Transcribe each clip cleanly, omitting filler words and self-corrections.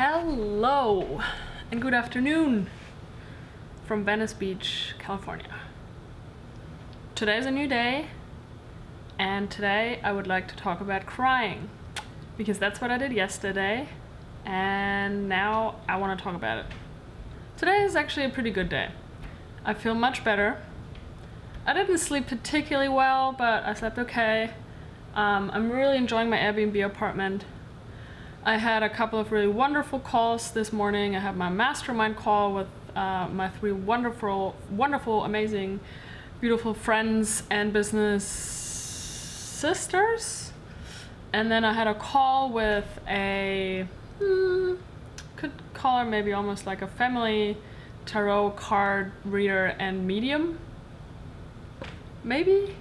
Hello and good afternoon from Venice Beach, California. Today is a new day, and today I would like to talk about crying because that's what I did yesterday, and now I want to talk about it. Today is actually a pretty good day. I feel much better. I didn't sleep particularly well, but I slept okay. I'm really enjoying my Airbnb apartment. I had a couple of really wonderful calls this morning. I had my mastermind call with my three wonderful, amazing, beautiful friends and business sisters. And then I had a call with a, could call her maybe almost like a family tarot card reader and medium, maybe?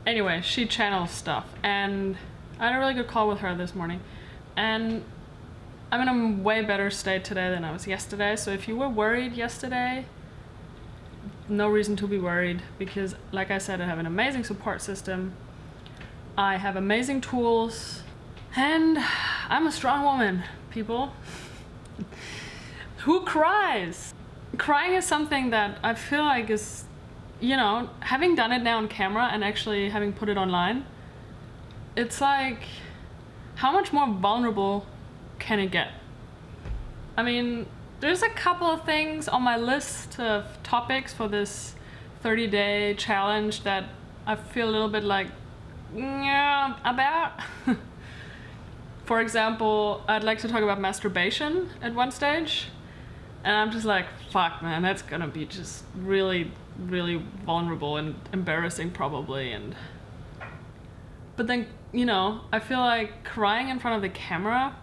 Anyway, she channels stuff, and I had a really good call with her this morning. And I'm in a way better state today than I was yesterday. So if you were worried yesterday, no reason to be worried, because like I said, I have an amazing support system. I have amazing tools, and I'm a strong woman, people. Who cries? Crying is something that I feel like is, you know, having done it now on camera and actually having put it online, it's like, how much more vulnerable can it get? I mean, there's a couple of things on my list of topics for this 30-day challenge that I feel a little bit like, yeah, about. For example, I'd like to talk about masturbation at one stage. And I'm just like, fuck man, that's gonna be just really, really vulnerable and embarrassing probably. But then, you know, I feel like crying in front of the camera,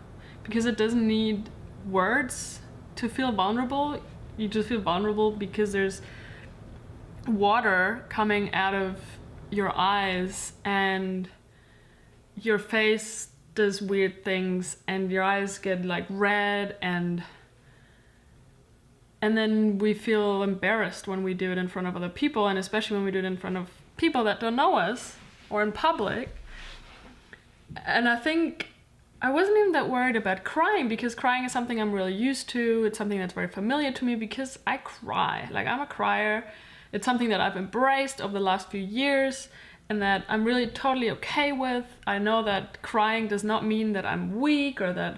because it doesn't need words to feel vulnerable. You just feel vulnerable because there's water coming out of your eyes and your face does weird things and your eyes get like red, and then we feel embarrassed when we do it in front of other people, and especially when we do it in front of people that don't know us or in public. And I think I wasn't even that worried about crying, because crying is something I'm really used to. It's something that's very familiar to me because I cry. Like, I'm a crier. It's something that I've embraced over the last few years and that I'm really totally okay with. I know that crying does not mean that I'm weak or that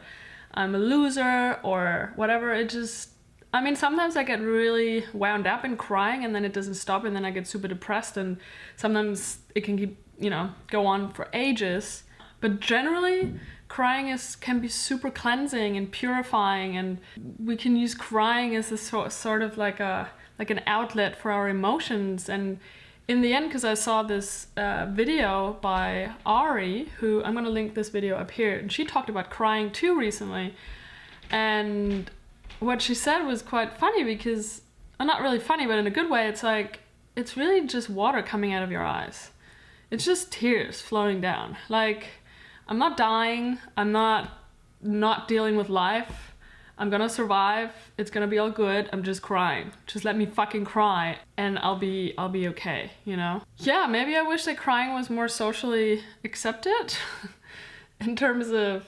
I'm a loser or whatever. It just, I mean, sometimes I get really wound up in crying and then it doesn't stop, and then I get super depressed, and sometimes it can keep, you know, go on for ages. But generally, crying can be super cleansing and purifying, and we can use crying as a sort of like an outlet for our emotions. And in the end, because I saw this video by Ari, who I'm gonna link this video up here, and she talked about crying too recently. And what she said was quite funny, because, not really funny, but in a good way. It's like, it's really just water coming out of your eyes. It's just tears flowing down. Like, I'm not dying. I'm not dealing with life. I'm gonna survive. It's gonna be all good. I'm just crying. Just let me fucking cry and I'll be okay, you know? Yeah, maybe I wish that crying was more socially accepted in terms of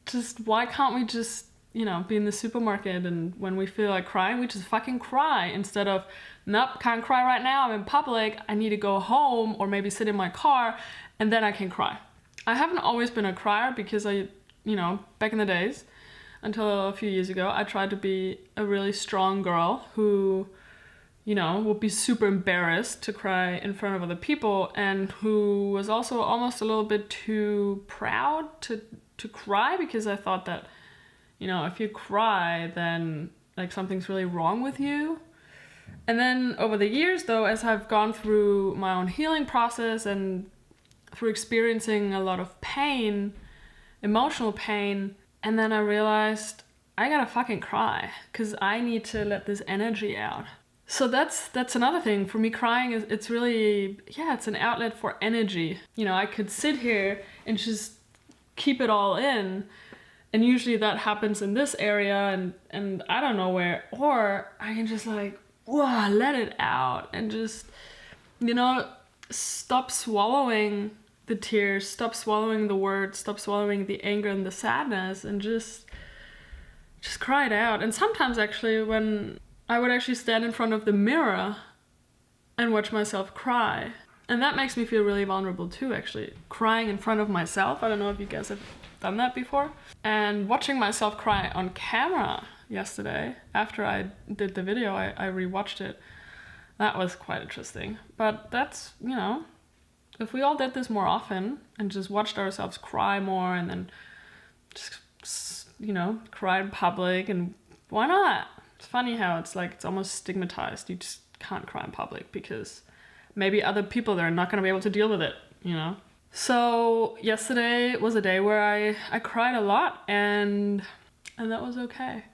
just, why can't we just, you know, be in the supermarket and when we feel like crying, we just fucking cry, instead of, nope, can't cry right now, I'm in public, I need to go home or maybe sit in my car and then I can cry. I haven't always been a crier, because I, you know, back in the days, until a few years ago, I tried to be a really strong girl who, you know, would be super embarrassed to cry in front of other people, and who was also almost a little bit too proud to cry, because I thought that, you know, if you cry, then like something's really wrong with you. And then over the years though, as I've gone through my own healing process and through experiencing a lot of pain, emotional pain, and then I realized I gotta fucking cry, because I need to let this energy out. So that's another thing. For me, crying is, it's really, yeah, it's an outlet for energy. You know, I could sit here and just keep it all in, and usually that happens in this area and I don't know where, or I can just like, whoa, let it out and just, you know, stop swallowing the tears, stop swallowing the words, stop swallowing the anger and the sadness, and just just cry it out. And sometimes actually when I would actually stand in front of the mirror and watch myself cry. And that makes me feel really vulnerable too, actually. Crying in front of myself. I don't know if you guys have done that before. And watching myself cry on camera yesterday, after I did the video, I rewatched it. That was quite interesting. But that's, you know, if we all did this more often and just watched ourselves cry more and then just, you know, cry in public, and why not? It's funny how it's like, it's almost stigmatized. You just can't cry in public because maybe other people there are not going to be able to deal with it, you know? So yesterday was a day where I cried a lot, and that was okay.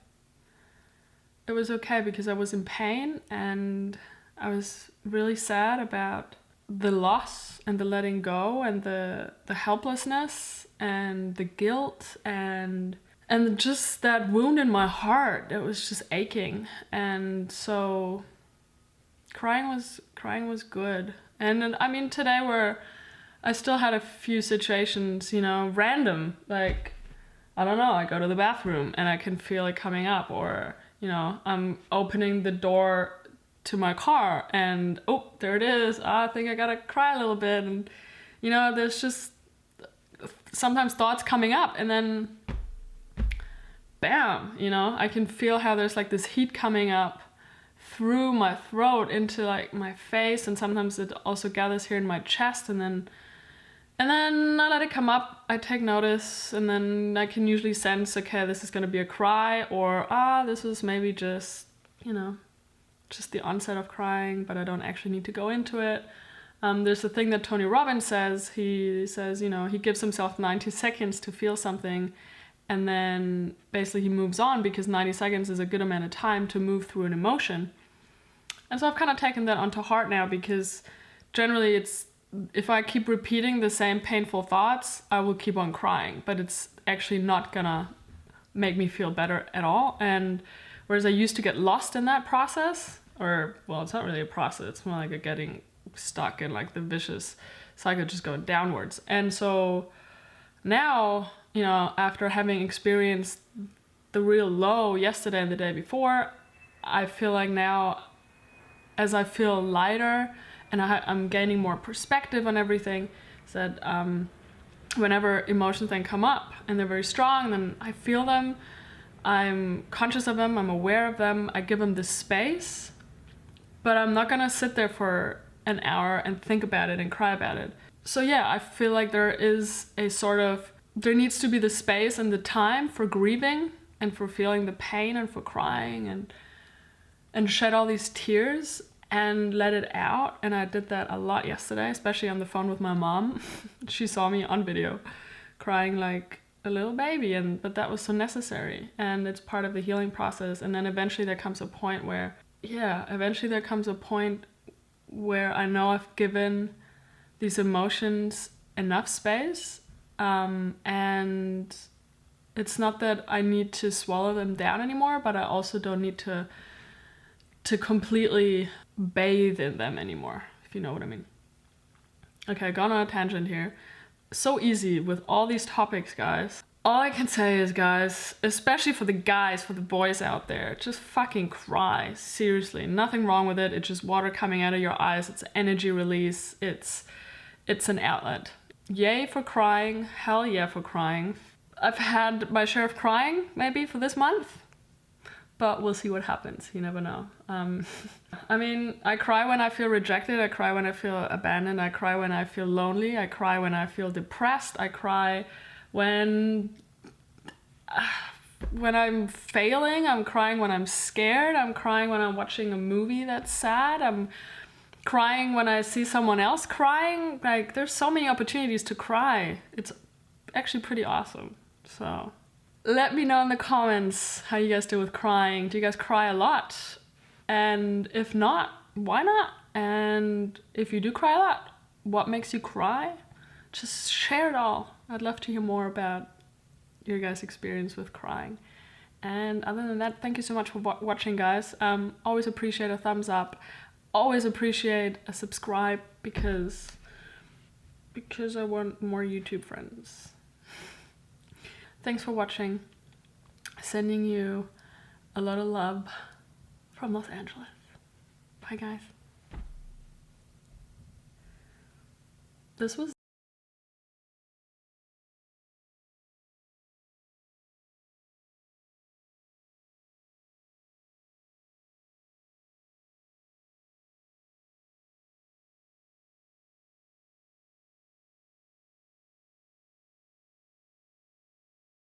It was okay because I was in pain and I was really sad about the loss and the letting go and the helplessness and the guilt and just that wound in my heart that was just aching. And so crying was good. And then, I mean, today I still had a few situations, you know, random, like, I don't know, I go to the bathroom and I can feel it coming up, or, you know, I'm opening the door to my car and, oh, there it is. I think I gotta cry a little bit. And, you know, there's just sometimes thoughts coming up, and then bam, you know, I can feel how there's like this heat coming up through my throat into like my face, and sometimes it also gathers here in my chest, and then I let it come up, I take notice, and then I can usually sense, okay, this is gonna be a cry, or this is maybe just, you know, just the onset of crying, but I don't actually need to go into it. There's a thing that Tony Robbins says. He says, you know, he gives himself 90 seconds to feel something, and then basically he moves on, because 90 seconds is a good amount of time to move through an emotion. And so I've kind of taken that onto heart now, because generally if I keep repeating the same painful thoughts, I will keep on crying, but it's actually not gonna make me feel better at all. And whereas I used to get lost in that process, or, well, it's not really a process, it's more like a getting stuck in like the vicious cycle, just going downwards. And so now, you know, after having experienced the real low yesterday and the day before, I feel like now, as I feel lighter and I'm gaining more perspective on everything, that whenever emotions then come up and they're very strong, then I feel them, I'm conscious of them, I'm aware of them, I give them the space, but I'm not gonna sit there for an hour and think about it and cry about it. So yeah, I feel like there needs to be the space and the time for grieving and for feeling the pain and for crying and shed all these tears and let it out. And I did that a lot yesterday, especially on the phone with my mom. She saw me on video crying like a little baby, but that was so necessary, and it's part of the healing process. And then eventually there comes a point where I know I've given these emotions enough space, and it's not that I need to swallow them down anymore, but I also don't need to completely bathe in them anymore, if you know what I mean. Okay, I got on a tangent here. So easy with all these topics, guys. All I can say is, guys, especially for the guys, for the boys out there, just fucking cry. Seriously, nothing wrong with it. It's just water coming out of your eyes. It's energy release. It's an outlet. Yay for crying. Hell yeah for crying. I've had my share of crying maybe for this month, but we'll see what happens. You never know. I mean, I cry when I feel rejected. I cry when I feel abandoned. I cry when I feel lonely. I cry when I feel depressed. I cry when I'm failing. I'm crying when I'm scared. I'm crying when I'm watching a movie that's sad. I'm crying when I see someone else crying. Like, there's so many opportunities to cry. It's actually pretty awesome. So let me know in the comments how you guys do with crying. Do you guys cry a lot? And if not, why not? And if you do cry a lot, what makes you cry? Just share it all. I'd love to hear more about your guys' experience with crying. And other than that, thank you so much for watching, guys. Always appreciate a thumbs up. Always appreciate a subscribe, because I want more YouTube friends. Thanks for watching. Sending you a lot of love from Los Angeles. Bye, guys. This was